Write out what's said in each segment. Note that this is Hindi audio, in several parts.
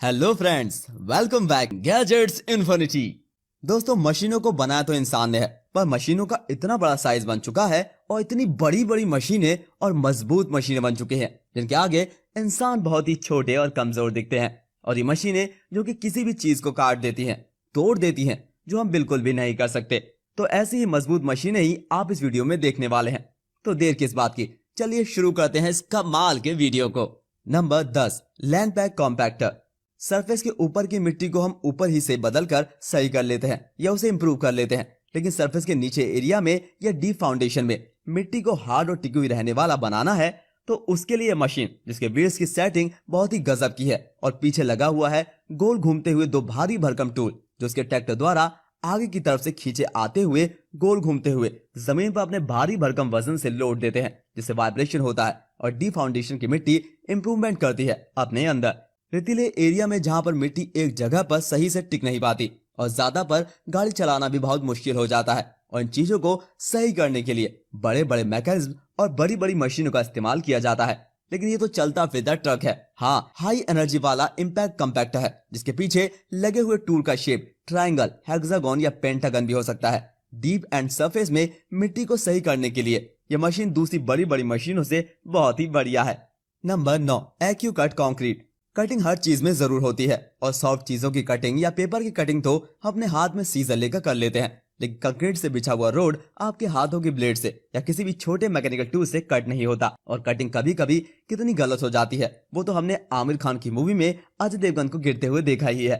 Hello friends, welcome back gadgets infinity. दोस्तों, मशीनों को बनाया तो इंसान ने है, पर मशीनों का इतना बड़ा साइज बन चुका है और इतनी बड़ी बड़ी मशीनें और मजबूत मशीनें बन चुकी हैं जिनके आगे इंसान बहुत ही छोटे और कमजोर दिखते हैं। और ये मशीनें जो कि किसी भी चीज को काट देती हैं, तोड़ देती हैं, जो हम बिल्कुल भी नहीं कर सकते। तो ऐसी ही मजबूत मशीनें ही आप इस वीडियो में देखने वाले हैं। तो देर किस बात की, चलिए शुरू करते हैं इस कमाल के वीडियो को। Number 10, land pack compactor. Surface के ऊपर की मिट्टी को हम ऊपर ही से बदलकर सही कर लेते हैं या उसे इंप्रूव कर लेते हैं, लेकिन सरफेस के नीचे एरिया में या डीप फाउंडेशन में मिट्टी को हार्ड और टिकी हुई रहने वाला बनाना है तो उसके लिए मशीन जिसके व्हील्स की सेटिंग बहुत ही गजब की है और पीछे लगा हुआ है गोल घूमते हुए दो भारी भरकम टूल जो उसके ट्रैक्टर द्वारा आगे की तरफ से खींचे आते हुए गोल घूमते हुए जमीन पर अपने भारी भरकम वजन से लोड देते हैं, जिससे वाइब्रेशन होता है और डीप फाउंडेशन की मिट्टी इंप्रूवमेंट करती है अपने अंदर। रेतीले एरिया में जहां पर मिट्टी एक जगह पर सही से टिक नहीं पाती और ज्यादा पर गाड़ी चलाना भी बहुत मुश्किल हो जाता है, और इन चीजों को सही करने के लिए बड़े बड़े मैकेनिज्म और बड़ी बड़ी मशीनों का इस्तेमाल किया जाता है। लेकिन ये तो चलता फिरता ट्रक है। हाँ, हाई एनर्जी वाला इम्पैक्ट कम्पैक्टर है जिसके पीछे लगे हुए टूल का शेप ट्राइंगल, हेक्सागोन या पेंटागन भी हो सकता है। डीप एंड सरफेस में मिट्टी को सही करने के लिए यह मशीन दूसरी बड़ी बड़ी मशीनों से बहुत ही बढ़िया है। Number 9, aqua cut concrete. Cutting हर चीज में जरूर होती है और सॉफ्ट चीजों की कटिंग या पेपर की कटिंग तो हम अपने हाथ में सीजर लेकर कर लेते हैं, लेकिन कंक्रीट से बिछा हुआ रोड आपके हाथों की ब्लेड से या किसी भी छोटे मैकेनिकल टूल से कट नहीं होता। और कटिंग कभी कभी कितनी गलत हो जाती है वो तो हमने आमिर खान की मूवी में अजय देवगन को गिरते हुए देखा ही है।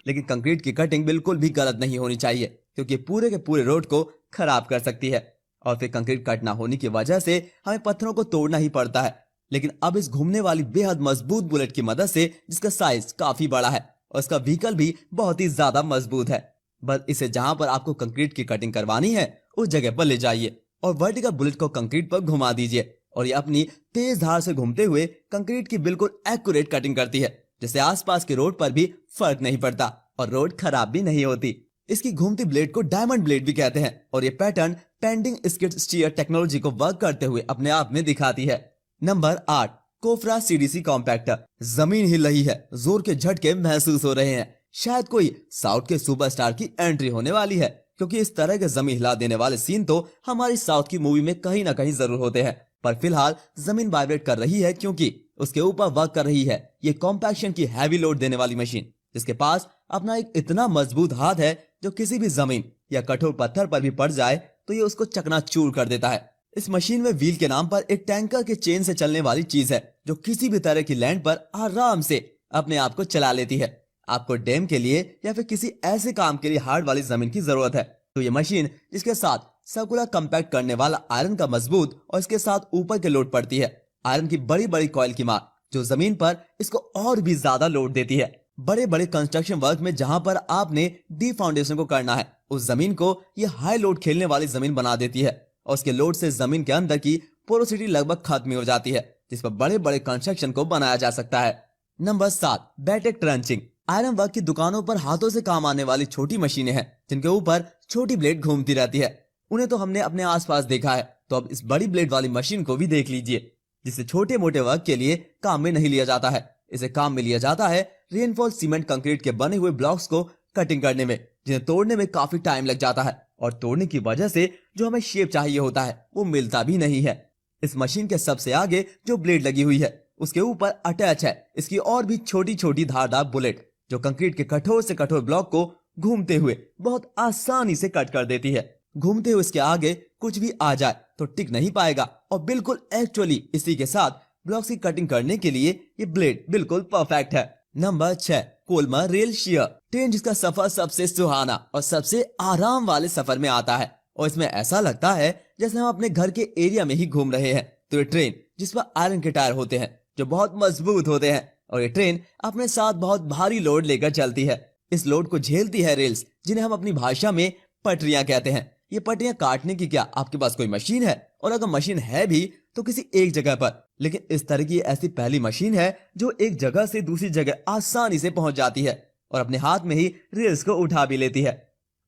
लेकिन कंक्रीट की कटिंग बिल्कुल भी गलत नहीं होनी चाहिए क्योंकि पूरे के पूरे रोड को खराब कर सकती है। और फिर कंक्रीट कट ना होने की वजह से हमें पत्थरों को तोड़ना ही पड़ता है। लेकिन अब इस घूमने वाली बेहद मजबूत बुलेट की मदद से, जिसका साइज काफी बड़ा है और इसका व्हीकल भी बहुत ही ज्यादा मजबूत है, बस इसे जहां पर आपको कंक्रीट की कटिंग करवानी है उस जगह पर ले जाइए और वर्टिकल बुलेट को कंक्रीट पर घुमा दीजिए और ये अपनी तेज धार से घूमते हुए कंक्रीट की बिल्कुल एक्यूरेट कटिंग करती है, जिससे आसपास के रोड पर भी फर्क नहीं पड़ता और रोड खराब भी नहीं होती। इसकी घूमती ब्लेड को डायमंड ब्लेड भी कहते हैं और ये patent pending skid steer technology को वर्क करते हुए अपने आप में दिखाती है। Number 8, Cofra CDC compactor. जमीन हिल रही है, जोर के झटके महसूस हो रहे हैं, शायद कोई साउथ के सुपरस्टार की एंट्री होने वाली है, क्योंकि इस तरह के जमीन हिला देने वाले सीन तो हमारी साउथ की मूवी में कहीं ना कहीं जरूर होते हैं। पर फिलहाल जमीन वाइब्रेट कर रही है क्योंकि उसके ऊपर वर्क कर रही है ये कॉम्पैक्शन की हैवी लोड देने वाली मशीन, जिसके पास अपना एक इतना मजबूत हाथ है जो किसी भी जमीन या कठोर पत्थर पर भी पड़ जाए तो ये उसको चकनाचूर कर देता है। इस मशीन में व्हील के नाम पर एक टैंकर के चेन से चलने वाली चीज है जो किसी भी तरह की लैंड पर आराम से अपने आप को चला लेती है। आपको डैम के लिए या फिर किसी ऐसे काम के लिए हार्ड वाली जमीन की जरूरत है तो ये मशीन जिसके साथ सर्कुलर कंपैक्ट करने वाला आयरन का मजबूत और इसके साथ ऊपर के लोड पड़ती है आयरन की बड़ी बड़ी कॉइल की मार, जो जमीन पर इसको और भी ज्यादा लोड देती है। बड़े बड़े कंस्ट्रक्शन वर्क में जहां पर आपने डीप फाउंडेशन को करना है उस जमीन को ये हाई लोड खेलने वाली जमीन बना देती है और उसके लोड से जमीन के अंदर की पोरोसिटी लगभग खत्म हो जाती है, जिस पर बड़े बड़े कंस्ट्रक्शन को बनाया जा सकता है। Number 7, Battech trenching. Iron work की दुकानों पर हाथों से काम आने वाली छोटी मशीनें हैं जिनके ऊपर छोटी ब्लेड घूमती रहती है। उन्हें तो हमने अपने आसपास देखा है, तो अब इस बड़ी ब्लेड वाली मशीन को भी देख लीजिए, जिसे छोटे मोटे वर्क के लिए काम में नहीं लिया जाता है। इसे काम में लिया जाता है रेनफॉल सीमेंट कंक्रीट के बने हुए ब्लॉक्स को कटिंग करने में, जिन्हें तोड़ने में काफी टाइम लग जाता है और तोड़ने की वजह से जो हमें शेप चाहिए होता है वो मिलता भी नहीं है। इस मशीन के सबसे आगे जो ब्लेड लगी हुई है उसके ऊपर अटैच है इसकी और भी छोटी छोटी धारदार बुलेट, जो कंक्रीट के कठोर से कठोर ब्लॉक को घूमते हुए बहुत आसानी से कट कर देती है। घूमते हुए इसके आगे कुछ भी आ जाए तो टिक नहीं पाएगा और बिल्कुल एक्चुअली इसी के साथ ब्लॉक्स की कटिंग करने के लिए ये ब्लेड बिल्कुल परफेक्ट है। Number 6, Colmar rail shear. Train जिसका सफर सबसे सुहाना और सबसे आराम वाले सफर में आता है और इसमें ऐसा लगता है जैसे हम अपने घर के एरिया में ही घूम रहे हैं। तो ये ट्रेन जिस पर आयरन के टायर होते हैं जो बहुत मजबूत होते हैं और ये ट्रेन अपने साथ बहुत भारी लोड लेकर चलती है। इस लोड को झेलती है रेल्स, जिन्हें हम अपनी भाषा में पटरियां कहते हैं। ये पटरियां काटने की क्या आपके पास कोई मशीन है? और अगर मशीन है भी तो किसी एक जगह पर, लेकिन इस तरह की ऐसी पहली मशीन है जो एक जगह से दूसरी जगह आसानी से पहुंच जाती है और अपने हाथ में ही रेल्स को उठा भी लेती है।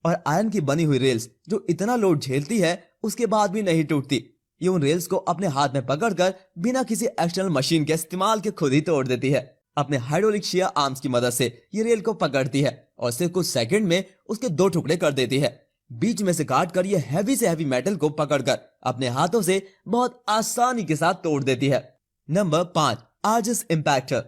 और आयरन की बनी हुई रेल्स जो इतना लोड झेलती है उसके बाद भी नहीं टूटती। ये उन रेल्स को अपने हाथ में पकड़कर बिना किसी एक्सटर्नल मशीन के इस्तेमाल के खुद ही तोड़ देती है। अपने हाइड्रोलिक शिया आर्म्स की मदद से ये रेल को पकड़ती है और सिर्फ कुछ सेकंड में उसके 2 टुकड़े कर देती है। बीच में से काटकर ये हैवी से हैवी मेटल को पकड़कर अपने हाथों से बहुत आसानी के साथ तोड़ देती है। नंबर 5, आर्जिस इम्पैक्टर।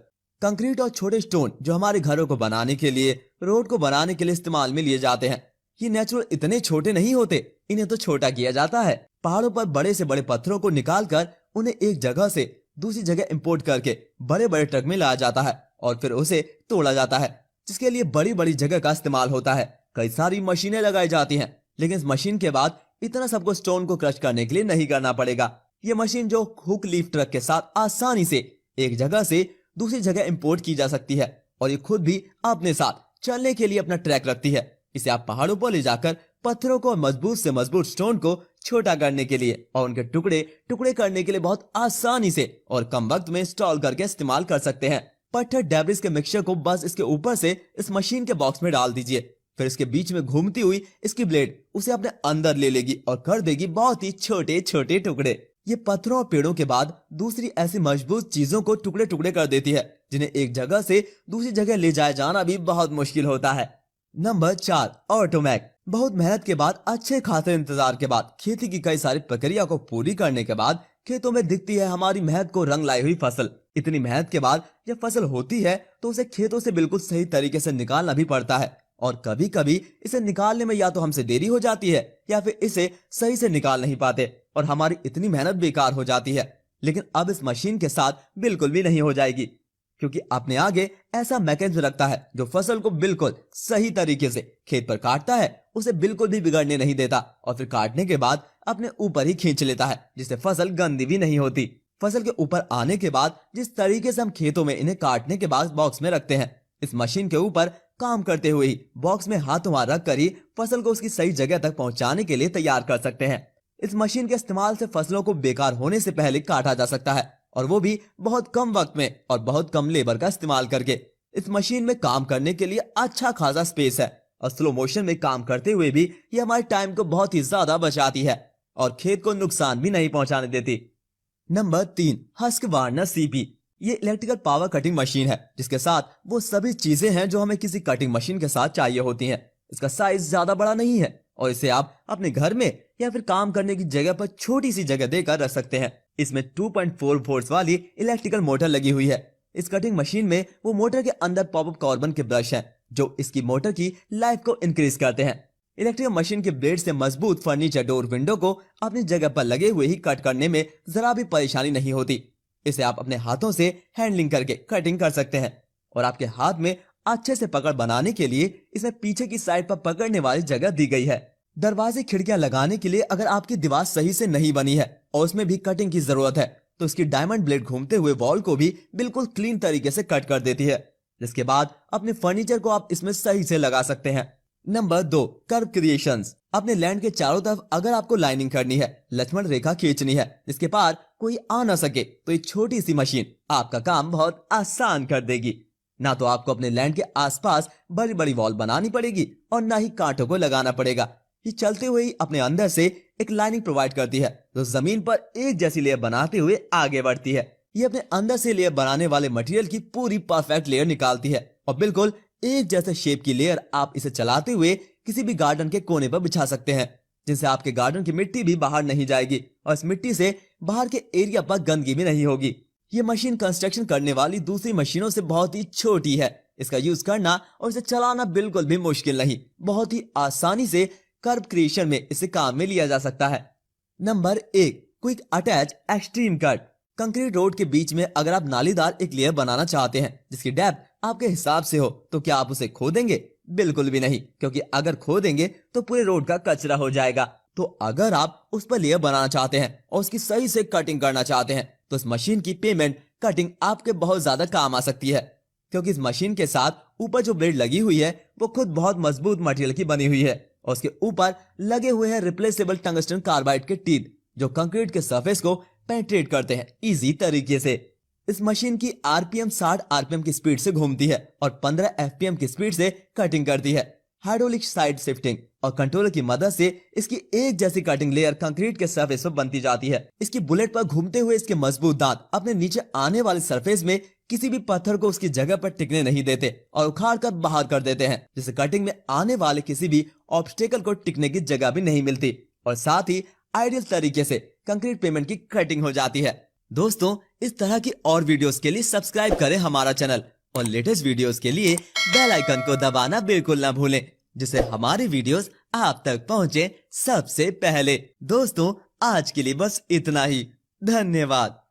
कंक्रीट और छोटे स्टोन जो हमारे घरों को बनाने के लिए, रोड को बनाने के लिए इस्तेमाल में लिए जाते हैं, ये नेचुरल इतने छोटे नहीं होते, इन्हें तो छोटा किया जाता है। पहाड़ों पर बड़े से बड़े पत्थरों को निकालकर उन्हें एक जगह से दूसरी जगह इंपोर्ट करके बड़े बड़े ट्रक में लाया जाता है और फिर उसे तोड़ा जाता है, जिसके लिए बड़ी बड़ी जगह का इस्तेमाल होता है। कई सारी मशीनें लगाई जाती हैं, लेकिन इस मशीन के बाद इतना सबको स्टोन को क्रश करने के लिए नहीं करना पड़ेगा। ये मशीन जो हुक लीफ ट्रक के साथ आसानी से एक जगह से दूसरी जगह इंपोर्ट की जा सकती है और ये खुद भी अपने साथ चलने के लिए अपना ट्रैक रखती है। इसे आप पहाड़ों पर ले जाकर पत्थरों को मजबूत से मजबूत स्टोन को छोटा करने के लिए और उनके टुकड़े टुकड़े करने के लिए बहुत आसानी से और कम वक्त में इंस्टॉल करके इस्तेमाल कर सकते हैं। पत्थर डेब्रिस के मिक्सचर को बस इसके ऊपर से इस मशीन के बॉक्स में डाल दीजिए। फिर इसके बीच में घूमती हुई इसकी ब्लेड उसे अपने अंदर ले लेगी और कर देगी बहुत ही छोटे छोटे टुकड़े। ये पत्थरों और पेड़ों के बाद दूसरी ऐसी मजबूत चीजों को टुकड़े टुकड़े कर देती है, जिन्हें एक जगह से दूसरी जगह ले जाया जाना भी बहुत मुश्किल होता है। नंबर 4, ऑटोमैक। बहुत मेहनत के बाद, अच्छे खासे इंतजार के बाद, खेती की कई सारी प्रक्रिया को पूरी करने के बाद खेतों में दिखती है हमारी मेहनत को रंग लाई हुई फसल। इतनी मेहनत के बाद जब फसल होती है तो उसे खेतों से बिल्कुल सही तरीके से निकालना भी पड़ता है और कभी कभी इसे निकालने में या तो हमसे देरी हो जाती है या फिर इसे सही से निकाल नहीं पाते और हमारी इतनी मेहनत बेकार हो जाती है। लेकिन अब इस मशीन के साथ बिल्कुल भी नहीं हो जाएगी, क्योंकि अपने आगे ऐसा मैकेनिज्म रखता है जो फसल को बिल्कुल सही तरीके से खेत पर काटता है, उसे बिल्कुल भी बिगड़ने नहीं देता और फिर काटने के बाद अपने ऊपर ही खींच लेता है, जिससे फसल गंदी भी नहीं होती। फसल के ऊपर आने के बाद जिस तरीके से हम खेतों में इन्हें काटने के बाद बॉक्स में रखते हैं, इस मशीन के ऊपर काम करते हुए ही बॉक्स में हाथों रख कर ही फसल को उसकी सही जगह तक पहुंचाने के लिए तैयार कर सकते हैं। इस मशीन के इस्तेमाल से फसलों को बेकार होने से पहले काटा जा सकता है और वो भी बहुत कम वक्त में और बहुत कम लेबर का इस्तेमाल करके। इस मशीन में काम करने के लिए अच्छा खासा स्पेस है और स्लो मोशन में काम करते हुए भी ये हमारे टाइम को बहुत ही ज्यादा बचाती है और खेत को नुकसान भी नहीं पहुंचाने देती। Number 3, Husqvarna CP. ये इलेक्ट्रिकल पावर कटिंग मशीन है जिसके साथ वो सभी चीजें हैं जो हमें किसी कटिंग मशीन के साथ चाहिए होती हैं। इसका साइज ज्यादा बड़ा नहीं है और इसे आप अपने घर में या फिर काम करने की जगह पर छोटी सी जगह देकर रख सकते हैं। इसमें 2.4 वोल्ट वाली इलेक्ट्रिकल मोटर लगी हुई है। इस कटिंग मशीन में वो मोटर के अंदर पॉपअप कार्बन के ब्रश हैं जो इसकी मोटर की लाइफ को इंक्रीज करते हैं। इलेक्ट्रिकल मशीन के ब्लेड से मजबूत फर्नीचर डोर विंडो को अपनी जगह पर लगे हुए ही कट करने में जरा भी परेशानी नहीं होती। इसे आप अपने हाथों से हैंडलिंग करके कटिंग कर सकते हैं और आपके हाथ में अच्छे से पकड़ बनाने के लिए इसमें पीछे की साइड पर पकड़ने वाली जगह दी गई है। दरवाजे खिड़कियां लगाने के लिए अगर आपकी दीवार सही से नहीं बनी है और उसमें भी कटिंग की जरूरत है तो इसकी डायमंड ब्लेड घूमते हुए वॉल को भी बिल्कुल क्लीन तरीके से कट कर देती है, जिसके बाद अपने फर्नीचर को आप इसमें सही से लगा सकते हैं। Number 2, curve creations. अपने लैंड के चारों तरफ अगर आपको लाइनिंग करनी है, लक्ष्मण रेखा खींचनी है जिसके पार कोई आ ना सके, तो ये छोटी सी मशीन आपका काम बहुत आसान कर देगी। ना तो आपको अपने लैंड के आसपास बड़ी बड़ी वॉल बनानी पड़ेगी और ना ही कांटों को लगाना पड़ेगा। ये चलते हुए ही अपने अंदर से एक लाइनिंग प्रोवाइड करती है जो जमीन पर एक जैसी लेयर बनाते हुए आगे बढ़ती है। ये अपने अंदर से लेयर बनाने वाले मटेरियल की पूरी परफेक्ट लेयर निकालती है और बिल्कुल एक जैसे शेप की लेयर आप इसे चलाते हुए किसी भी गार्डन के कोने पर बिछा सकते हैं, जिनसे आपके गार्डन की मिट्टी भी बाहर नहीं जाएगी और इस मिट्टी से बाहर के एरिया पर गंदगी भी नहीं होगी। ये मशीन कंस्ट्रक्शन करने वाली दूसरी मशीनों से बहुत ही छोटी है। इसका यूज करना और इसे चलाना बिल्कुल भी मुश्किल नहीं, बहुत ही आसानी से कर्व क्रिएशन में इसे काम में लिया जा सकता है। Number 1, quick attach extreme cut. Concrete road के बीच में अगर आप नालीदार एक लेयर बनाना चाहते हैं जिसकी डेप्थ आपके हिसाब से हो, तो क्या आप उसे खोदेंगे? बिल्कुल भी नहीं, क्योंकि अगर खोदेंगे तो पूरे रोड का कचरा हो जाएगा। तो अगर आप उस पर लेयर बनाना चाहते हैं और उसकी सही से कटिंग करना चाहते हैं तो इस मशीन की पेमेंट कटिंग आपके बहुत ज्यादा काम आ सकती है, क्योंकि इस मशीन के साथ ऊपर जो ब्लेड लगी हुई है वो खुद बहुत मजबूत मटेरियल की बनी हुई है और उसके ऊपर लगे हुए हैं रिप्लेसेबल टंगस्टन कार्बाइड के टीथ जो कंक्रीट के सरफेस को पेनिट्रेट करते हैं इजी तरीके से। इस मशीन की आरपीएम 60 आरपीएम की स्पीड से घूमती है और 15 एफपीएम की स्पीड से कटिंग करती है। हाइड्रोलिक साइड शिफ्टिंग और कंट्रोलर की मदद से इसकी एक जैसी कटिंग लेयर कंक्रीट के सरफेस पर बनती जाती है। इसकी बुलेट पर घूमते हुए इसके मजबूत दांत अपने नीचे आने वाले सरफेस में किसी भी पत्थर को उसकी जगह पर टिकने नहीं देते और उखाड़ कर बाहर कर देते हैं, जिससे कटिंग में आने वाले किसी भी ऑब्स्टेकल को टिकने की जगह भी नहीं मिलती और साथ ही आइडियल तरीके से कंक्रीट पेमेंट की कटिंग हो जाती है। दोस्तों, इस तरह की और वीडियोस के लिए सब्सक्राइब करें हमारा चैनल और लेटेस्ट वीडियोस के लिए बेल आइकन को दबाना बिल्कुल ना भूलें, जिससे हमारी वीडियोस आप तक पहुंचे सबसे पहले। दोस्तों, आज के लिए बस इतना ही। धन्यवाद।